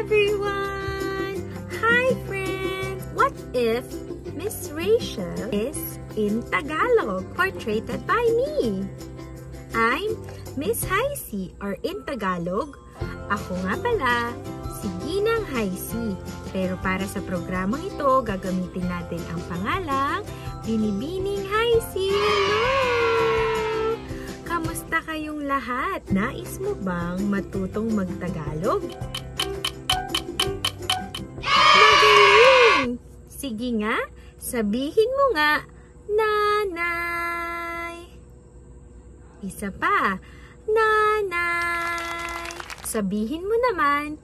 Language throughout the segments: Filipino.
everyone! Hi friends! What if Miss Rachel is in Tagalog, portrayed by me? I'm Miss Haisi, or in Tagalog, ako nga pala, si Ginang Haisi. Pero para sa programang ito, gagamitin natin ang pangalang Binibining Haisi. Hello! Kamusta kayong lahat? Nais mo bang matutong magtagalog? Magaling! Sige nga, sabihin mo nga, nanay. Isa pa, nanay. Sabihin mo naman,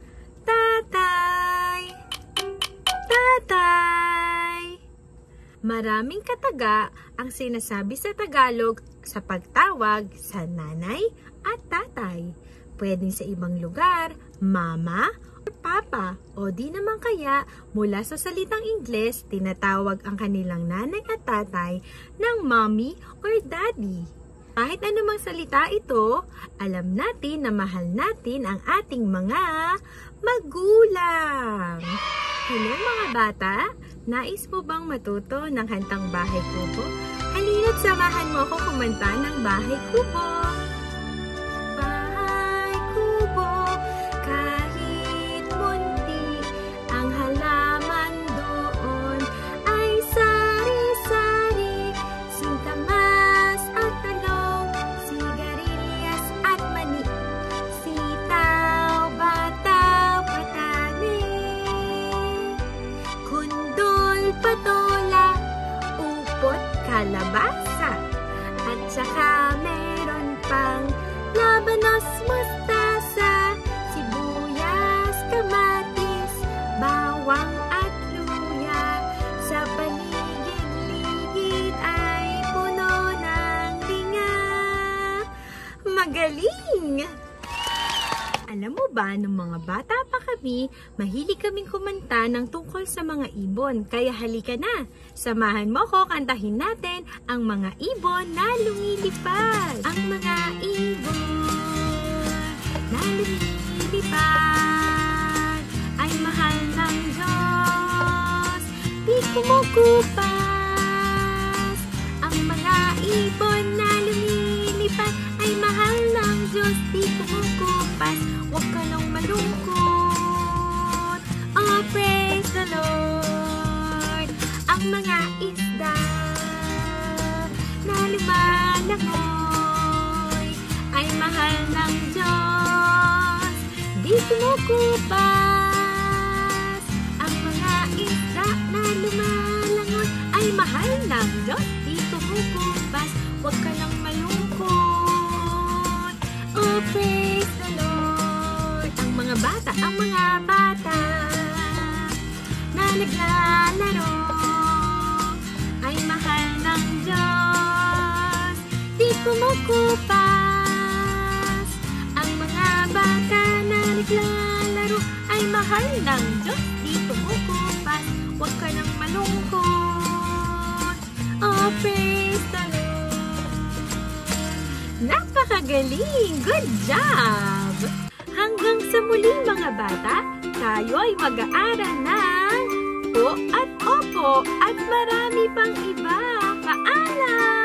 tatay. Tatay. Maraming kataga ang sinasabi sa Tagalog sa pagtawag sa nanay at tatay. Pwedeng sa ibang lugar, mama or papa, o di naman kaya mula sa salitang Ingles, tinatawag ang kanilang nanay at tatay ng mommy or daddy. Kahit anumang salita ito, alam natin na mahal natin ang ating mga magulang. Hello mga bata, nais mo bang matuto ng kantang Bahay Kubo? Halina't samahan mo ako kumanta ng Bahay Kubo. Bahay Kubo, kahit munti ang halaman doon ay sari-sari, singkamas at talong, sigarilyas at mani, sitaw, bataw, patani, kundol, patola, upot, kalabasa, at saka meron pang labanos, mustasa, sibuyas, kamatis, bawang at luya. Sa paligid-ligid ay puno ng linga. Magaling! Alam mo ba, nung mga bata pa kami, mahilig kaming kumanta ng tungkol sa mga ibon. Kaya halika na, samahan mo ko, kantahin natin ang mga ibon na lumilipad. Ang mga ibon na lumilipad ay mahal ng Diyos, di kumukupas. Ang mga ibon na lumilipad ay mahal ng Diyos, di kumukupas. Huwag ka nang malungkot. Oh, praise the Lord. Ang mga isda na lumalangoy ay mahal ng Diyos, di kumukupas. Ang mga isda na lumalangoy ay mahal ng Diyos, di kumukupas. Huwag ka nang malungkot. Oh, praise the Lord. Ang mga bata na naglalaro ay mahal ng Diyos, di kumukupas. Ang mga bata na naglalaro ay mahal ng Diyos, di kumukupas. Huwag ka nang malungkot. Oh, praise the Lord. Napakagaling! Good job! Hanggang sa muli mga bata, tayo ay mag-aaral ng O at Opo at marami pang iba. Paalam!